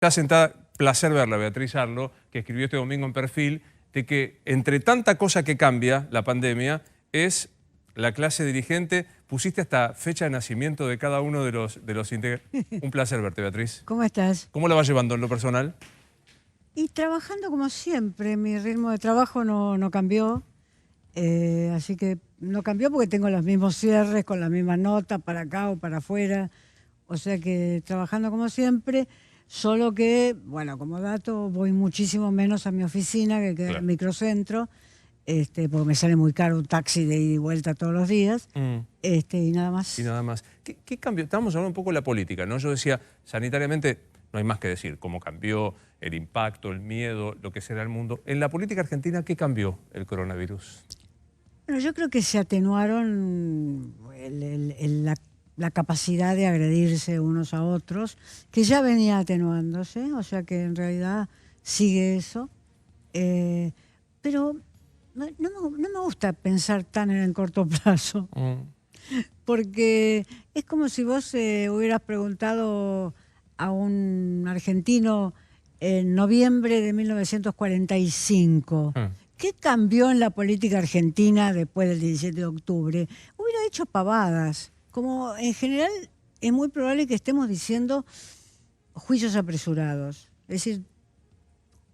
Está sentada, placer verla, Beatriz Arlo, que escribió este domingo en Perfil, de que entre tanta cosa que cambia la pandemia es la clase dirigente. Pusiste hasta fecha de nacimiento de cada uno de los integrantes. Un placer verte, Beatriz. ¿Cómo estás? ¿Cómo la vas llevando en lo personal? Y trabajando como siempre, mi ritmo de trabajo no cambió, así que no cambió porque tengo los mismos cierres con las mismas notas para acá o para afuera, o sea que trabajando como siempre, solo que, bueno, como dato, voy muchísimo menos a mi oficina que queda en el microcentro, porque me sale muy caro un taxi de ida y vuelta todos los días, y nada más. Y nada más. ¿Qué cambió? Estábamos hablando un poco de la política, ¿no? Yo decía, sanitariamente no hay más que decir, cómo cambió el impacto, el miedo, lo que será el mundo. En la política argentina, ¿qué cambió el coronavirus? Bueno, yo creo que se atenuaron la capacidad de agredirse unos a otros, que ya venía atenuándose, o sea que en realidad sigue eso. Pero no me gusta pensar tan en el corto plazo, porque es como si vos hubieras preguntado a un argentino en noviembre de 1945... ¿Qué cambió en la política argentina después del 17 de octubre? Hubiera hecho pavadas. Como en general es muy probable que estemos diciendo juicios apresurados. Es decir,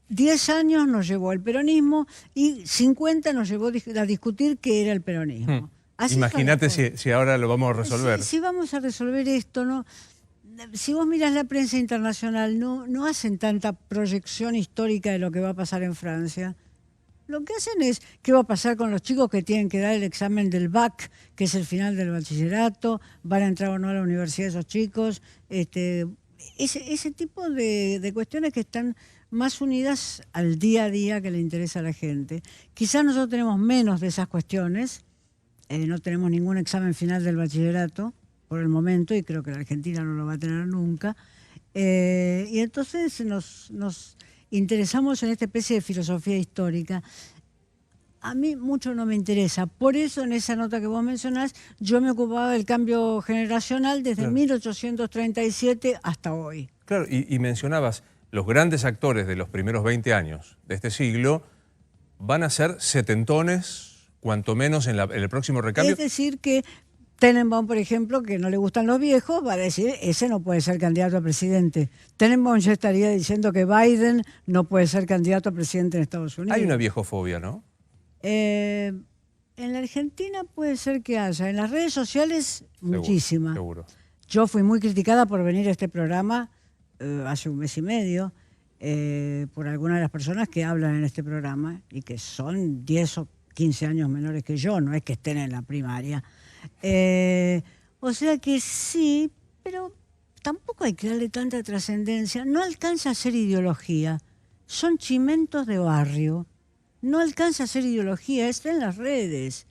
10 años nos llevó el peronismo y 50 nos llevó a discutir qué era el peronismo. Imagínate si ahora lo vamos a resolver. Si vamos a resolver esto, ¿no? Si vos mirás la prensa internacional, no hacen tanta proyección histórica de lo que va a pasar en Francia. Lo que hacen es qué va a pasar con los chicos que tienen que dar el examen del BAC, que es el final del bachillerato, van a entrar o no a la universidad esos chicos, ese tipo de cuestiones que están más unidas al día a día que le interesa a la gente. Quizás nosotros tenemos menos de esas cuestiones, no tenemos ningún examen final del bachillerato por el momento, y creo que la Argentina no lo va a tener nunca, y entonces nos interesamos en esta especie de filosofía histórica. A mí mucho no me interesa. Por eso, en esa nota que vos mencionás, yo me ocupaba del cambio generacional desde 1837 hasta hoy. Claro, y mencionabas, los grandes actores de los primeros 20 años de este siglo van a ser setentones, cuanto menos en el próximo recambio. Es decir que Tenenbaum, por ejemplo, que no le gustan los viejos, va a decir, ese no puede ser candidato a presidente. Tenenbaum ya estaría diciendo que Biden no puede ser candidato a presidente en Estados Unidos. Hay una viejofobia, ¿no? En la Argentina puede ser que haya. En las redes sociales, muchísima. Seguro. Yo fui muy criticada por venir a este programa hace un mes y medio por algunas de las personas que hablan en este programa y que son 10 o 15 años menores que yo, no es que estén en la primaria. O sea que sí, pero tampoco hay que darle tanta trascendencia. No alcanza a ser ideología. Son chimentos de barrio. No alcanza a ser ideología, está en las redes.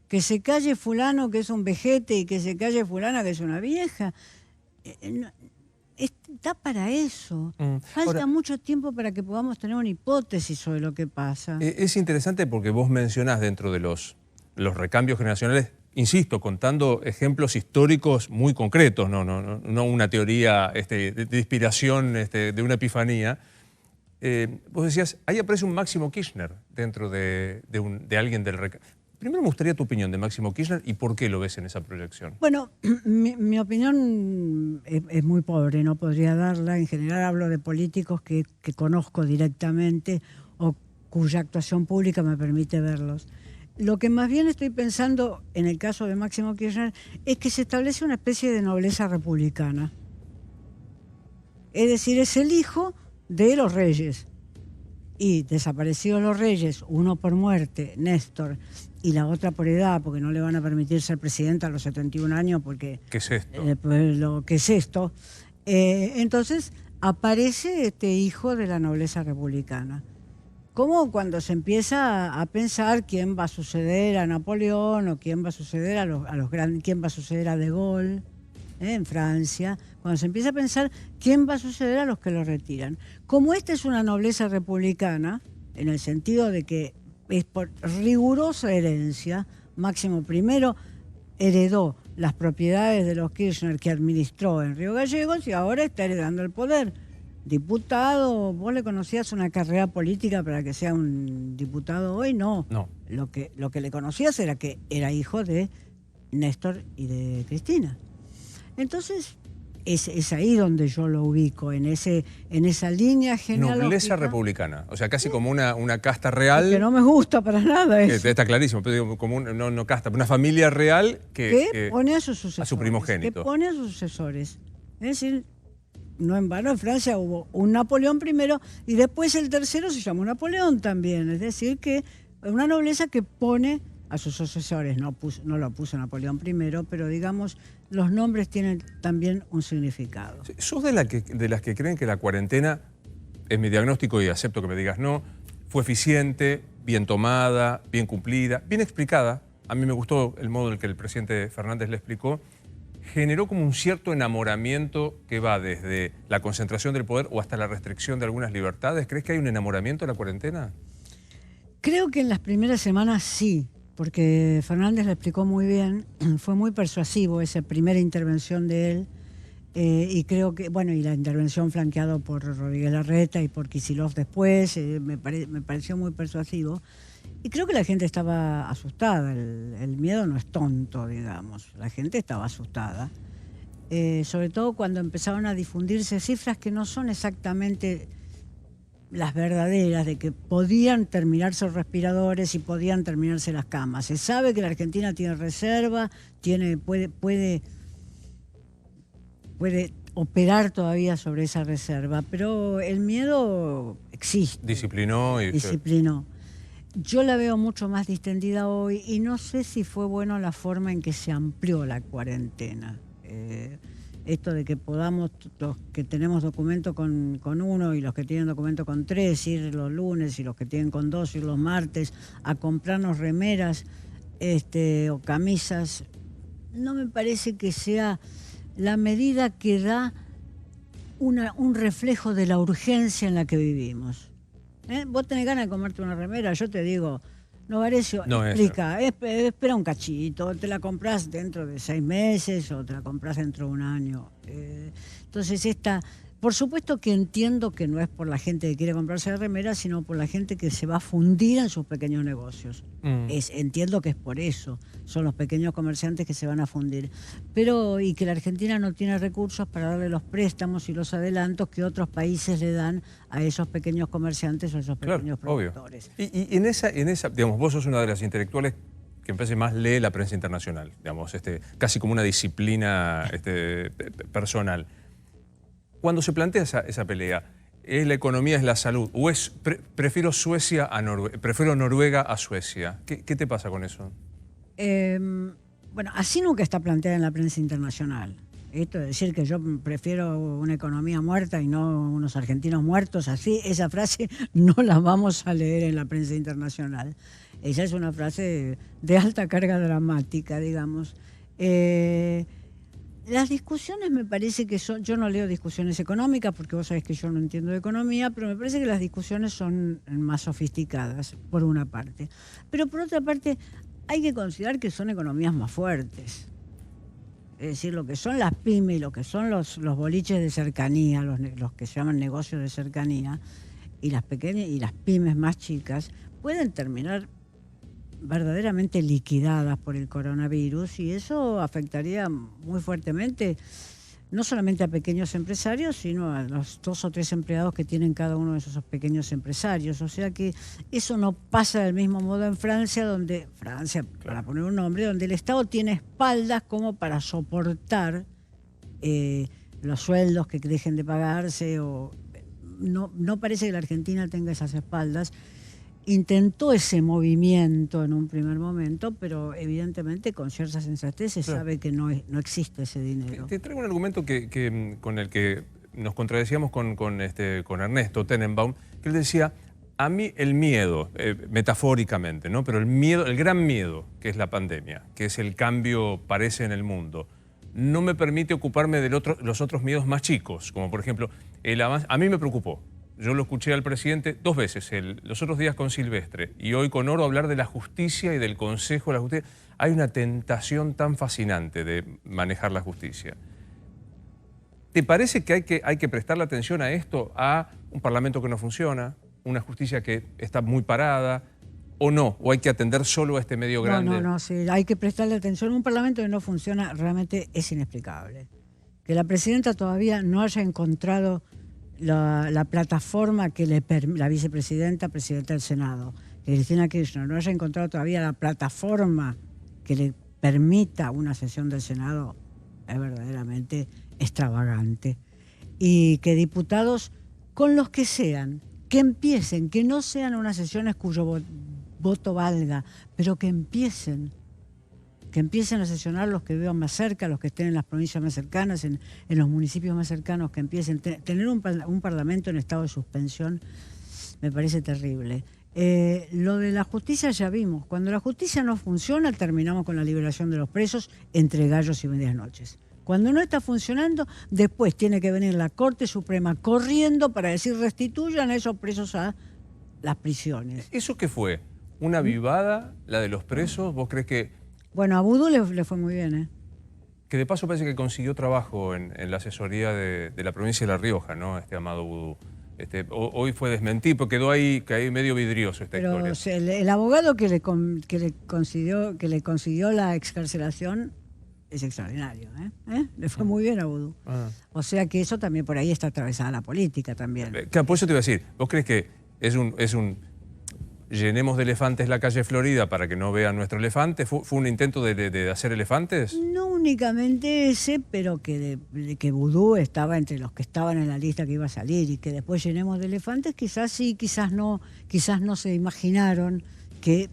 Que se calle fulano que es un vejete y que se calle fulana que es una vieja. Está para eso. Falta mucho tiempo para que podamos tener una hipótesis sobre lo que pasa. Es interesante porque vos mencionás dentro de los recambios generacionales, insisto, contando ejemplos históricos muy concretos, no una teoría de inspiración, de una epifanía. Vos decías, ahí aparece un Máximo Kirchner dentro de alguien del recambio. Primero me gustaría tu opinión de Máximo Kirchner y por qué lo ves en esa proyección. Bueno, mi opinión es muy pobre, no podría darla. En general hablo de políticos que conozco directamente o cuya actuación pública me permite verlos. Lo que más bien estoy pensando en el caso de Máximo Kirchner es que se establece una especie de nobleza republicana. Es decir, es el hijo de los reyes. Y desaparecidos los reyes, uno por muerte, Néstor, y la otra por edad, porque no le van a permitir ser presidente a los 71 años, porque... ¿Qué es esto? ¿Qué es esto? Entonces aparece este hijo de la nobleza republicana. Como cuando se empieza a pensar quién va a suceder a Napoleón o quién va a suceder quién va a suceder a De Gaulle en Francia, cuando se empieza a pensar quién va a suceder a los que lo retiran. Como esta es una nobleza republicana, en el sentido de que es por rigurosa herencia, Máximo I heredó las propiedades de los Kirchner que administró en Río Gallegos y ahora está heredando el poder. diputado. ¿Vos le conocías una carrera política para que sea un diputado hoy? No. No. Lo que le conocías era que era hijo de Néstor y de Cristina. Entonces, es ahí donde yo lo ubico, en esa línea genealógica. Nobleza republicana, o sea, casi como una casta real. Que no me gusta para nada eso. Está clarísimo, pero digo, como no casta, una familia real que pone a sus sucesores. A su primogénito. Que pone a sus sucesores. Es decir, no en vano en Francia hubo un Napoleón primero y después el tercero se llamó Napoleón también. Es decir, que una nobleza que pone a sus sucesores. No lo puso Napoleón primero, pero digamos, los nombres tienen también un significado. ¿Sos de las que creen que la cuarentena, es mi diagnóstico y acepto que me digas no, fue eficiente, bien tomada, bien cumplida, bien explicada? A mí me gustó el modo en el que el presidente Fernández le explicó. Generó como un cierto enamoramiento que va desde la concentración del poder o hasta la restricción de algunas libertades. ¿Crees que hay un enamoramiento de la cuarentena? Creo que en las primeras semanas sí, porque Fernández lo explicó muy bien, fue muy persuasivo esa primera intervención de él, y creo que, bueno, y la intervención flanqueado por Rodríguez Larreta y por Kicillof después, me pareció muy persuasivo. Y creo que la gente estaba asustada, el miedo no es tonto, digamos, la gente estaba asustada, sobre todo cuando empezaron a difundirse cifras que no son exactamente las verdaderas, de que podían terminarse los respiradores y podían terminarse las camas. Se sabe que la Argentina tiene reserva, puede operar todavía sobre esa reserva, pero el miedo existe. Disciplinó. Yo la veo mucho más distendida hoy y no sé si fue bueno la forma en que se amplió la cuarentena. Esto de que podamos, los que tenemos documento con 1 y los que tienen documento con 3, ir los lunes, y los que tienen con 2 ir los martes a comprarnos remeras o camisas, no me parece que sea la medida que da un reflejo de la urgencia en la que vivimos. Vos tenés ganas de comerte una remera, yo te digo, Novarecio, explica, espera un cachito, te la compras dentro de 6 meses o te la compras dentro de un año. Entonces por supuesto que entiendo que no es por la gente que quiere comprarse la remera, sino por la gente que se va a fundir en sus pequeños negocios. Entiendo que es por eso, son los pequeños comerciantes que se van a fundir. Y que la Argentina no tiene recursos para darle los préstamos y los adelantos que otros países le dan a esos pequeños comerciantes o a esos pequeños productores. Obvio. Y en esa, digamos, vos sos una de las intelectuales que en más lee la prensa internacional, digamos, casi como una disciplina personal. Cuando se plantea esa pelea, ¿es la economía, es la salud? ¿O es prefiero prefiero Noruega a Suecia? ¿Qué te pasa con eso? Bueno, así nunca está planteada en la prensa internacional. Esto de decir que yo prefiero una economía muerta y no unos argentinos muertos, así, esa frase no la vamos a leer en la prensa internacional. Esa es una frase de alta carga dramática, digamos. Las discusiones me parece que son, yo no leo discusiones económicas porque vos sabés que yo no entiendo de economía, pero me parece que las discusiones son más sofisticadas, por una parte. Pero por otra parte, hay que considerar que son economías más fuertes. Es decir, lo que son las pymes y lo que son los boliches de cercanía, los que se llaman negocios de cercanía, y las pequeñas y las pymes más chicas, pueden terminar verdaderamente liquidadas por el coronavirus, y eso afectaría muy fuertemente no solamente a pequeños empresarios, sino a los 2 o 3 empleados que tienen cada uno de esos pequeños empresarios. O sea que eso no pasa del mismo modo en Francia, para poner un nombre, donde el Estado tiene espaldas como para soportar los sueldos que dejen de pagarse. No parece que la Argentina tenga esas espaldas. Intentó ese movimiento en un primer momento, pero evidentemente con cierta sensatez se sabe que no existe ese dinero. Te traigo un argumento con el que nos contradecíamos con Ernesto Tenenbaum, que él decía, a mí el miedo, metafóricamente, ¿no? Pero el gran miedo, que es la pandemia, que es el cambio, parece, en el mundo, no me permite ocuparme de los otros miedos más chicos, como por ejemplo, a mí me preocupó. Yo lo escuché al presidente 2 veces, los otros días con Silvestre y hoy con Oro, hablar de la justicia y del Consejo de la Justicia. Hay una tentación tan fascinante de manejar la justicia. ¿Te parece que hay que prestarle atención a esto, a un parlamento que no funciona, una justicia que está muy parada, o no? ¿O hay que atender solo a este medio grande? No, sí, hay que prestarle atención. Un parlamento que no funciona realmente es inexplicable. Que la presidenta todavía no haya encontrado la plataforma que la vicepresidenta, presidenta del Senado, que Cristina Kirchner no haya encontrado todavía la plataforma que le permita una sesión del Senado, es verdaderamente extravagante. Y que diputados, con los que sean, que empiecen, que no sean unas sesiones cuyo voto valga, pero que empiecen a sesionar los que vivan más cerca, los que estén en las provincias más cercanas, en los municipios más cercanos, que empiecen. Tener un parlamento en estado de suspensión me parece terrible. Lo de la justicia ya vimos. Cuando la justicia no funciona, terminamos con la liberación de los presos entre gallos y medias noches. Cuando no está funcionando, después tiene que venir la Corte Suprema corriendo para decir restituyan a esos presos a las prisiones. ¿Eso qué fue? ¿Una avivada, la de los presos? ¿Vos crees que...? Bueno, a Vudú le fue muy bien, ¿eh? Que de paso parece que consiguió trabajo en la asesoría de la provincia de La Rioja, ¿no? Amado Vudú. Hoy fue desmentido, porque quedó ahí medio vidrioso esta historia. El abogado que le consiguió la excarcelación es extraordinario, ¿eh? Le fue muy bien a Vudú. O sea que eso también por ahí está atravesada la política también. Claro, por eso te iba a decir, ¿vos crees que es un llenemos de elefantes la calle Florida para que no vean nuestro elefante? ¿Fue un intento de hacer elefantes? No únicamente ese, pero que Vudú estaba entre los que estaban en la lista que iba a salir, y que después llenemos de elefantes, quizás sí, quizás no se imaginaron que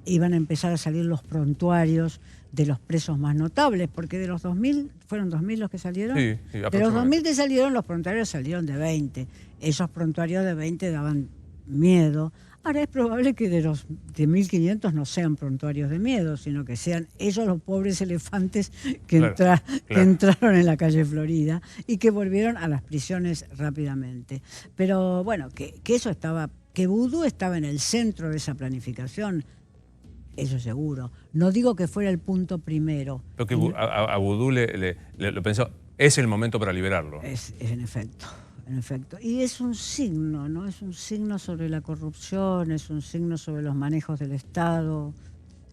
iban a empezar a salir los prontuarios de los presos más notables, porque de los 2000, ¿fueron 2000 los que salieron? Sí, de los 2000 que salieron, los prontuarios salieron de 20. Esos prontuarios de 20 daban miedo. Ahora es probable que de 1.500 no sean prontuarios de miedo, sino que sean ellos los pobres elefantes que entraron en la calle Florida y que volvieron a las prisiones rápidamente. Pero bueno, que Vudú estaba en el centro de esa planificación, eso seguro. No digo que fuera el punto primero. Lo que a Vudú lo pensó, es el momento para liberarlo. Es en efecto. En efecto. Y es un signo, ¿no? Es un signo sobre la corrupción, es un signo sobre los manejos del Estado,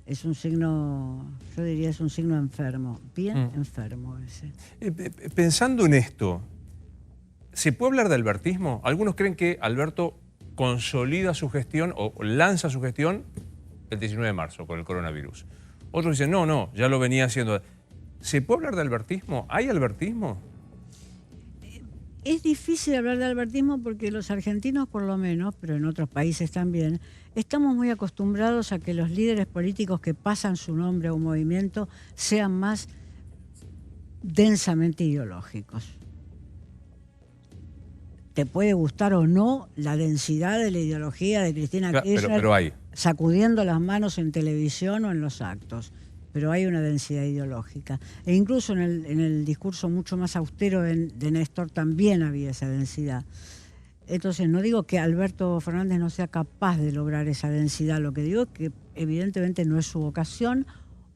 es un signo, yo diría, es un signo enfermo, bien enfermo ese. Pensando en esto, ¿se puede hablar de albertismo? Algunos creen que Alberto consolida su gestión o lanza su gestión el 19 de marzo con el coronavirus. Otros dicen, no, ya lo venía haciendo. ¿Se puede hablar de albertismo? ¿Hay albertismo? Es difícil hablar de albertismo porque los argentinos, por lo menos, pero en otros países también, estamos muy acostumbrados a que los líderes políticos que pasan su nombre a un movimiento sean más densamente ideológicos. Te puede gustar o no la densidad de la ideología de Cristina Kirchner, pero hay. Sacudiendo las manos en televisión o en los actos. Pero hay una densidad ideológica. E incluso en el discurso mucho más austero de Néstor también había esa densidad. Entonces, no digo que Alberto Fernández no sea capaz de lograr esa densidad, lo que digo es que evidentemente no es su vocación,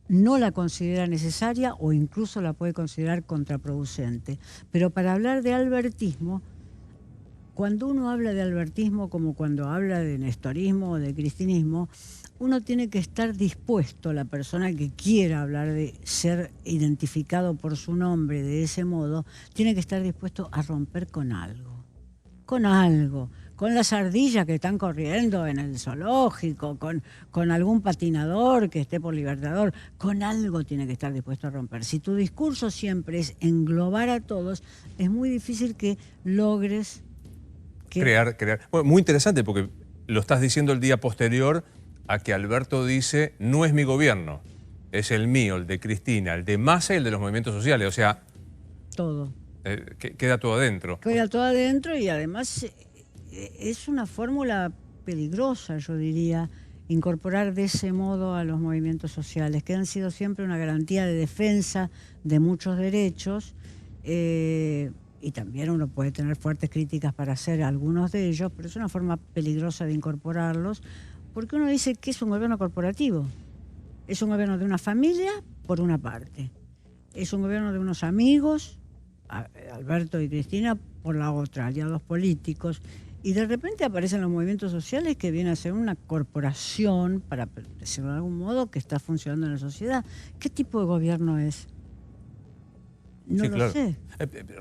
no la considera necesaria o incluso la puede considerar contraproducente. Pero para hablar de albertismo, cuando uno habla de albertismo como cuando habla de nestorismo o de cristinismo, uno tiene que estar dispuesto, la persona que quiera hablar de ser identificado por su nombre de ese modo, tiene que estar dispuesto a romper con algo, con las ardillas que están corriendo en el zoológico, con algún patinador que esté por Libertador, con algo tiene que estar dispuesto a romper. Si tu discurso siempre es englobar a todos, es muy difícil que logres crear. Bueno, muy interesante porque lo estás diciendo el día posterior a que Alberto dice, no es mi gobierno, es el mío, el de Cristina, el de Massa y el de los movimientos sociales. O sea, todo. Queda todo adentro. Queda todo adentro y además es una fórmula peligrosa, yo diría, incorporar de ese modo a los movimientos sociales, que han sido siempre una garantía de defensa de muchos derechos, y también uno puede tener fuertes críticas para hacer algunos de ellos, pero es una forma peligrosa de incorporarlos, porque uno dice que es un gobierno corporativo. Es un gobierno de una familia, por una parte. Es un gobierno de unos amigos, Alberto y Cristina por la otra, aliados políticos, y de repente aparecen los movimientos sociales que vienen a ser una corporación, para decirlo de algún modo, que está funcionando en la sociedad. ¿Qué tipo de gobierno es? No Sí, lo claro. sé.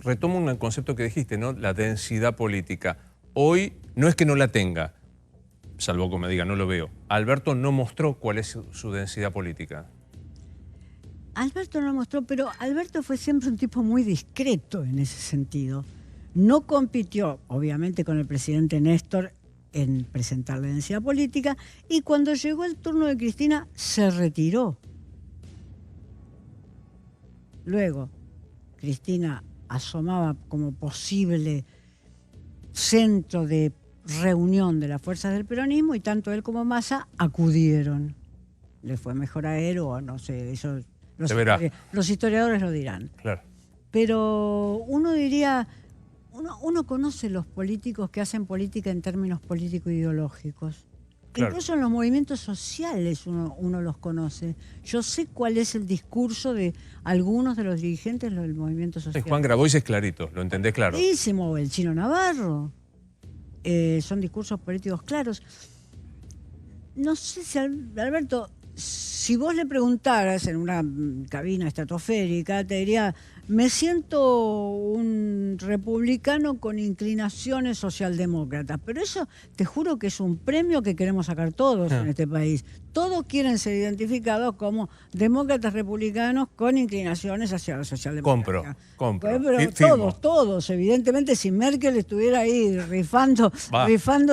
Retomo un concepto que dijiste, ¿no? La densidad política. Hoy no es que no la tenga, salvo que me diga, no lo veo. Alberto no mostró cuál es su densidad política. Alberto no lo mostró, pero Alberto fue siempre un tipo muy discreto en ese sentido. No compitió, obviamente, con el presidente Néstor en presentar la densidad política, y cuando llegó el turno de Cristina, se retiró. Luego, Cristina asomaba como posible centro de reunión de las fuerzas del peronismo, y tanto él como Massa acudieron. Le fue mejor a él, o no sé, eso Se verá. los historiadores lo dirán. Claro. Pero uno diría, uno conoce los políticos que hacen política en términos político-ideológicos. Claro. Incluso en los movimientos sociales uno los conoce. Yo sé cuál es el discurso de algunos de los dirigentes del movimiento social. Juan Grabois es clarito, lo entendés claro. Clarísimo, el Chino Navarro. Son discursos políticos claros. No sé si Alberto, si vos le preguntaras en una cabina estratosférica, te diría, me siento un republicano con inclinaciones socialdemócratas. Pero eso, te juro que es un premio que queremos sacar todos en este país. Todos quieren ser identificados como demócratas republicanos con inclinaciones hacia la socialdemocracia. Compro. Pero todos. Evidentemente, si Merkel estuviera ahí rifando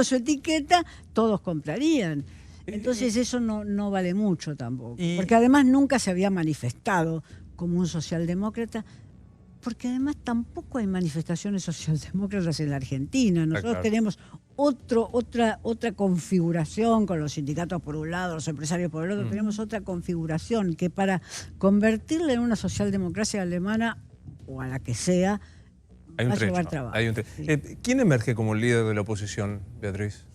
su etiqueta, todos comprarían. Entonces eso no vale mucho tampoco. Porque además nunca se había manifestado como un socialdemócrata, porque además tampoco hay manifestaciones socialdemócratas en la Argentina. Nosotros tenemos otra configuración, con los sindicatos por un lado, los empresarios por el otro. Tenemos otra configuración que, para convertirla en una socialdemocracia alemana, o a la que sea, va a llevar trabajo. Sí. ¿Quién emerge como líder de la oposición, Beatriz?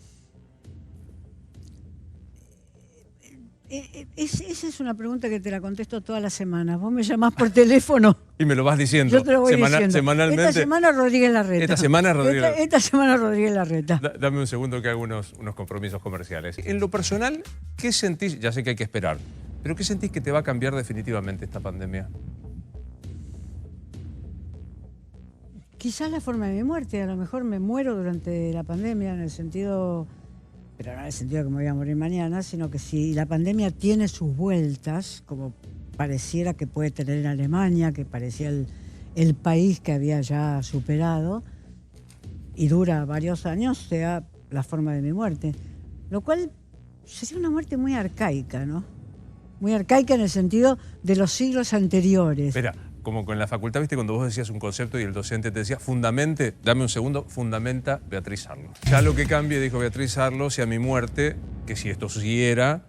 Esa es una pregunta que te la contesto todas las semanas. Vos me llamás por teléfono. Y me lo vas diciendo. Yo te lo voy diciendo. Semanalmente. Esta semana Rodríguez Larreta. Esta semana Rodríguez Larreta. Dame un segundo que hago unos compromisos comerciales. En lo personal, ¿qué sentís? Ya sé que hay que esperar, pero ¿qué sentís que te va a cambiar definitivamente esta pandemia? Quizás la forma de mi muerte. A lo mejor me muero durante la pandemia, en el sentido... Pero no en el sentido de que me voy a morir mañana, sino que si la pandemia tiene sus vueltas, como pareciera que puede tener en Alemania, que parecía el país que había ya superado, y dura varios años, sea la forma de mi muerte. Lo cual sería una muerte muy arcaica, ¿no? Muy arcaica en el sentido de los siglos anteriores. Espera. Como con la facultad, ¿viste? Cuando vos decías un concepto y el docente te decía, fundamente, dame un segundo, fundamenta Beatriz Arlo. Ya lo que cambie, dijo Beatriz Arlo, si a mi muerte, que si esto siguiera,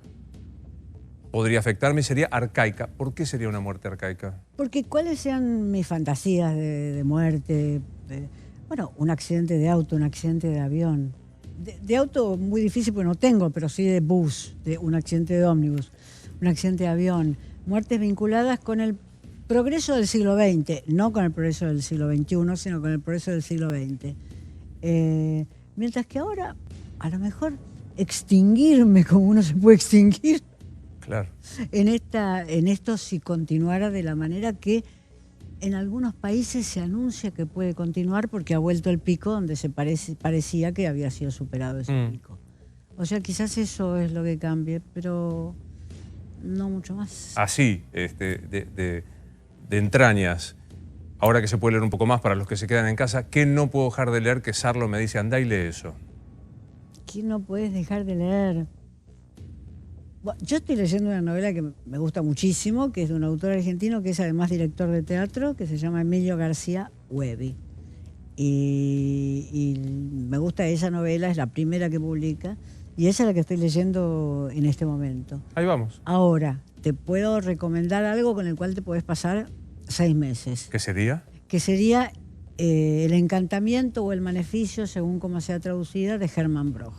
podría afectarme, sería arcaica. ¿Por qué sería una muerte arcaica? Porque cuáles sean mis fantasías de muerte. Bueno, un accidente de auto, un accidente de avión. De auto muy difícil porque no tengo, pero sí de bus, de un accidente de ómnibus, un accidente de avión. Muertes vinculadas con el progreso del siglo XX, no con el progreso del siglo XXI, sino con el progreso del siglo XX. Mientras que ahora, a lo mejor, extinguirme como uno se puede extinguir. Claro. En esto, si continuara de la manera que en algunos países se anuncia que puede continuar, porque ha vuelto el pico donde parecía que había sido superado ese pico. O sea, quizás eso es lo que cambie, pero no mucho más. Así, de entrañas, ahora que se puede leer un poco más para los que se quedan en casa, ¿qué no puedo dejar de leer que Sarlo me dice, andá y lee eso? ¿Qué no puedes dejar de leer? Bueno, yo estoy leyendo una novela que me gusta muchísimo, que es de un autor argentino que es además director de teatro, que se llama Emilio García Huevi. Y me gusta esa novela, es la primera que publica, y esa es la que estoy leyendo en este momento. Ahí vamos. Ahora, te puedo recomendar algo con el cual te podés pasar 6 meses. ¿Qué sería? Que sería El encantamiento o el maleficio, según como sea traducida, de Hermann Broch.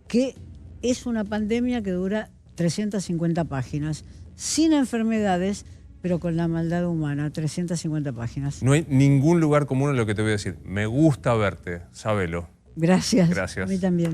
Que es una pandemia que dura 350 páginas, sin enfermedades, pero con la maldad humana, 350 páginas. No hay ningún lugar común en lo que te voy a decir. Me gusta verte, sábelo. Gracias. Gracias. A mí también.